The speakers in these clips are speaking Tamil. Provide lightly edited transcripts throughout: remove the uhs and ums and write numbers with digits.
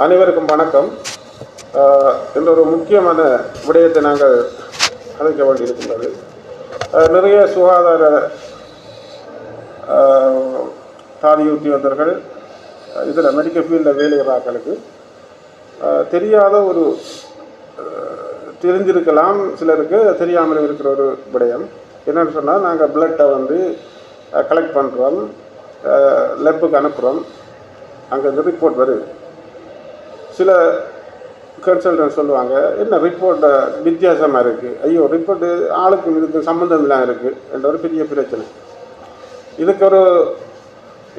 அனைவருக்கும் வணக்கம். என்ற ஒரு முக்கியமான விடயத்தை நாங்கள் அழைக்க வேண்டியிருக்கின்றது. நிறைய சுகாதார தாதி உத்தியோகத்தர்கள் இதில் மெடிக்கல் ஃபீல்டில் வேலைகிறார்களுக்கு தெரியாத ஒரு தெரிஞ்சிருக்கலாம், சிலருக்கு தெரியாமல் இருக்கிற ஒரு விடயம் என்னென்னு சொன்னால், நாங்கள் பிளட்டை கலெக்ட் பண்ணுறோம், லெப்புக்கு அனுப்புகிறோம், அங்கே ரிப்போர்ட் வருது. சில கன்சல்டன்ட் சொல்லுவாங்க, என்ன ரிப்போர்ட்டை வித்தியாசமாக இருக்குது, ஐயோ ரிப்போர்ட்டு ஆளுக்கு இதுக்கு சம்மந்தம் இல்லாமல் இருக்குது என்ற ஒரு பெரிய பிரச்சனை. இதுக்கு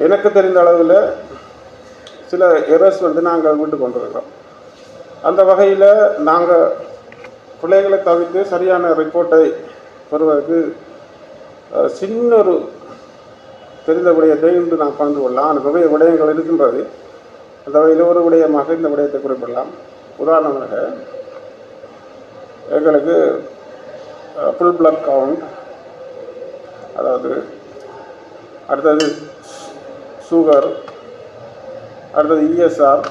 எனக்கு தெரிந்த அளவில் சில எரர்ஸ் நாங்கள் விட்டு கொண்டிருக்கிறோம். அந்த வகையில் நாங்கள் பிள்ளைகளை தவிர்த்து சரியான ரிப்போர்ட்டை பெறுவதற்கு சின்ன ஒரு தெரிந்த விடயத்தை இன்று நான் பகிர்ந்து கொள்ளலாம். நிறைய விடயங்கள் இருக்கின்றது. அந்த வகையில் ஒரு விடயமாக இந்த விடயத்தை குறிப்பிடலாம். உதாரணமாக, எங்களுக்கு ஃபுல் பிளட் கவுண்ட், அதாவது அடுத்தது சுகர், அடுத்தது இஎஸ்ஆர்,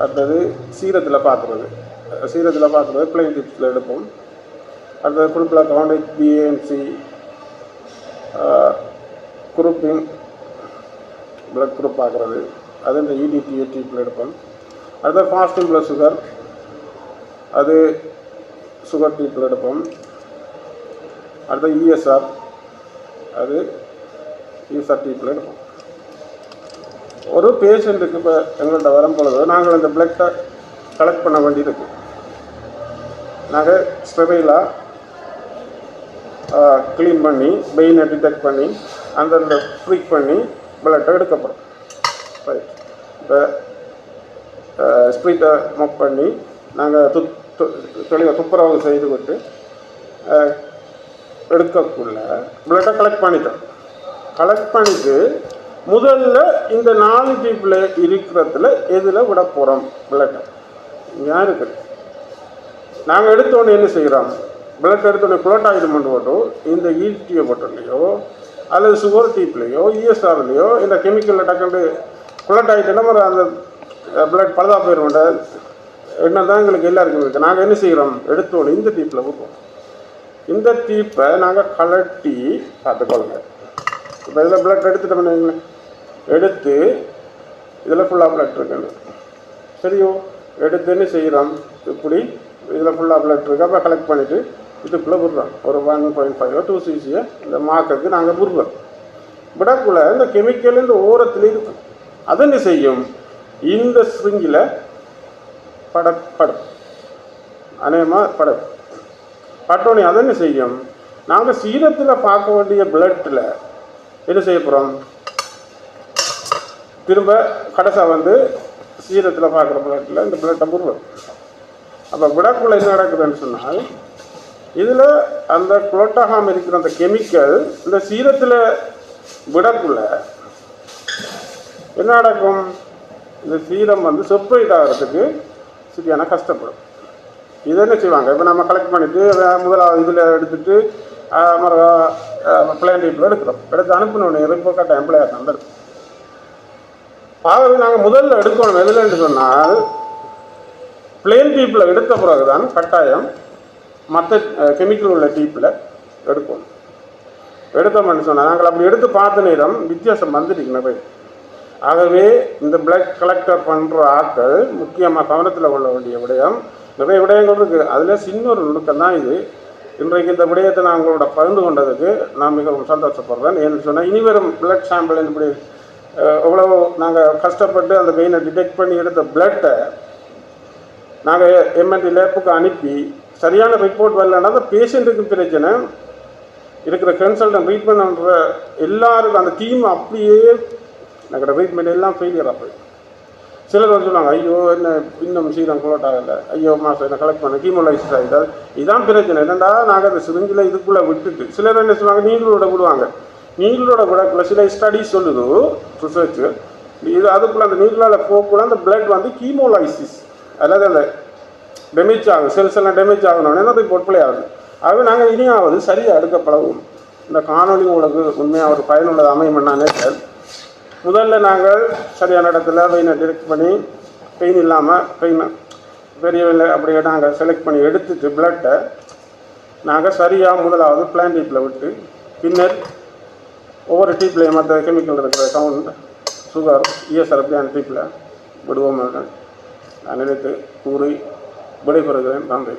அடுத்தது சீரத்தில் பார்க்குறது பிளைன் டிப்ஸில் எடுப்போம். அடுத்தது full blood count, HbA1c, grouping blood group பார்க்குறது, அது இந்த EDTA டியூப்பில் எடுப்போம். அடுத்தது ஃபாஸ்டிங் ப்ளஸ் சுகர், அது சுகர் டியூப்பில் எடுப்போம். அடுத்தது இஎஸ்ஆர், அது இஎஸ்ஆர் டியூப்பில் எடுப்போம். ஒரு பேஷண்ட்டுக்கு இப்போ எங்கள்கிட்ட வரும்பொழுது நாங்கள் இந்த பிளட்டை கலெக்ட் பண்ண வேண்டியிருக்கு. நாங்கள் ஸ்டெரைலாக க்ளீன் பண்ணி, பெயினை டிடெக்ட் பண்ணி, அந்த ஃப்ரீக் பண்ணி பிளட்டை எடுக்கப்படும். ரைட். இப்போ ஸ்ப்ரீட்டை மொக் பண்ணி நாங்கள் தெளிவாக துப்புரவு செய்து விட்டு எடுக்கக்குள்ள பிளட்டை கலெக்ட் பண்ணிவிட்டு முதல்ல இந்த 4 டியூப்பில் இருக்கிறதுல எதில் விட போகிறோம் பிளட்டை ஏன் இருக்குது. நாங்கள் எடுத்தோடனே என்ன செய்கிறோம், பிளட் எடுத்தோடனே குளோட் ஆகிடுமெண்ட் போட்டோம் இந்த EDTA போட்டோலையோ அல்லது சுகர் டியூப்லேயோ இஎஸ்ஆர்லேயோ இந்த கெமிக்கலில் டக்குண்டு குளோட் ஆகிட்டோன்னா அந்த பிளட் பழுதாக போயிடுவோண்ட எண்ணம் தான் எங்களுக்கு எல்லாருக்கும் இருக்குது. நாங்கள் என்ன செய்கிறோம், எடுத்தோடனே இந்த டியூப்பில் விடுவோம். இந்த டியூப்பை நாங்கள் கலட்டி பார்த்துக்கொள்ளுங்க. இப்போ இதில் பிளட் எடுத்துட்டோம்னு எடுத்து இதில் ஃபுல்லாக பிளட் இருக்குன்னு சரியோ, எடுத்து என்ன செய்கிறோம், இப்படி இதில் ஃபுல்லாக பிளட் இருக்கு. அப்போ கலெக்ட் பண்ணிவிட்டு இதுக்குள்ளே விடுறோம். ஒரு 1.5 2 cc இந்த மார்க்குக்கு நாங்கள் விடுறோம். விடக்குள்ள இந்த கெமிக்கல் இந்த ஓரத்தில் இருக்கும். அது என்ன செய்யும், இந்த ஸ்ப்ரிங்கில் படும், அநேகமாக பட்டோனே அது என்ன செய்யும், நாங்கள் சீரத்தில் பார்க்க வேண்டிய பிளட்டில் என்ன செய்ய போகிறோம், திரும்ப கடைசாக சீரத்தில் பார்க்குற பிளட்டில் இந்த பிளட்டை விடுறோம். அப்போ விடக்குள்ள என்ன நடக்குதுன்னு சொன்னால், இதில் அந்த குளோட்டாகாமல் இருக்கிற அந்த கெமிக்கல் இந்த சீரத்தில் விடக்குள்ள என்ன நடக்கும், இந்த சீரம் செப்பரேட் ஆகிறதுக்கு சரியான கஷ்டப்படும். இதை என்ன செய்வாங்க, இப்போ நம்ம கலெக்ட் பண்ணிவிட்டு முதலாவது இதில் எடுத்துகிட்டு பிளைன் டியூப்பில் எடுத்து அனுப்பினோடனே இப்போ கட்டாயம் பிள்ளையார் வந்துடும். ஆகவே நாங்கள் முதல்ல எடுக்கணும் எதுலன்னு சொன்னால், பிளைன் டியூப்பில் எடுத்த பிறகு தான் கட்டாயம் மற்ற கெமிக்கல் உள்ள டியூப்பில் எடுக்கணும். எடுத்தோம்னு சொன்னால் நாங்கள் அப்படி எடுத்து பார்த்த நேரம் வித்தியாசம் வந்துட்டு. ஆகவே இந்த பிளட் கலெக்டர் பண்ணுற ஆட்கள் முக்கியமாக கவனத்தில் கொள்ள வேண்டிய விடயம், நிறைய விடயங்கள் இருக்குது. அதில் சின்ன ஒரு நுணுக்கம் தான் இது. இன்றைக்கு இந்த விடயத்தை நான் உங்களோட பகிர்ந்து கொண்டதுக்கு நான் மிகவும் சந்தோஷப்படுறேன். ஏன்னு சொன்னால், இனிவரும் பிளட் சாம்பிள் இப்படி எவ்வளோ நாங்கள் கஷ்டப்பட்டு அந்த வெயினை டிடெக்ட் பண்ணி எடுத்த பிளட்டை நாங்கள் MNT லேப்புக்கு அனுப்பி சரியான ரிப்போர்ட் வரலன்னா அந்த பேஷண்ட்டுக்கு பிரச்சனை, இருக்கிற கன்சல்டன்ட் ட்ரீட்மெண்ட் பண்ணுற எல்லாருக்கும் அந்த டீம் அப்படியே எங்களோட ட்ரீட்மெண்ட் எல்லாம் ஃபெயிலியராக போய் சிலர் சொல்லுவாங்க, ஐயோ என்ன இன்னும் சீரம் குளோட் ஆகலை, ஐயோ மாதம் என்ன கலெக்ட் பண்ண கீமோலைசிஸ் ஆகிட்டால் இதுதான் பிரச்சனை. என்னென்னா நாங்கள் அந்த சிரிஞ்சில் இதுக்குள்ளே விட்டுட்டு சிலர் என்ன சொல்லுவாங்க, நீங்களோட விடுவாங்க. நீங்களோட விடக்குள்ள சில ஸ்டடிஸ் சொல்லுது, ரிசர்ச்சு இது அதுக்குள்ளே அந்த நீங்களால் போக்குள்ள அந்த பிளட் கீமோலைசிஸ், அதாவது அந்த டேமேஜ் ஆகும், செல்ஸ் எல்லாம் டேமேஜ் ஆகணும்னு அந்த ரிப்போர்ட் பிளே ஆகுது. ஆகவே நாங்கள் இனியாவது சரியாக எடுக்க பழகும். இந்த காணொலி உங்களுக்கு உண்மையாக ஒரு பயனுள்ளது அமையும். நான் முதல்ல நாங்கள் சரியான இடத்துல வெயினை டிரெக்ட் பண்ணி பெயின் இல்லாமல் பெரியவில்லை அப்படியே நாங்கள் செலக்ட் பண்ணி எடுத்துட்டு பிளட்டை நாங்கள் சரியாக முதலாவது பிளான் டீப்பில் விட்டு பின்னர் ஒவ்வொரு டீப்லேயும் மற்ற கெமிக்கல் இருக்கிற கவுண்ட் சுகர் இஎஸ்ஆர்பியான டீப்பில் விடுவோம் நான் நினைத்து கூறி விடைபெறுகிறேன். நன்றி.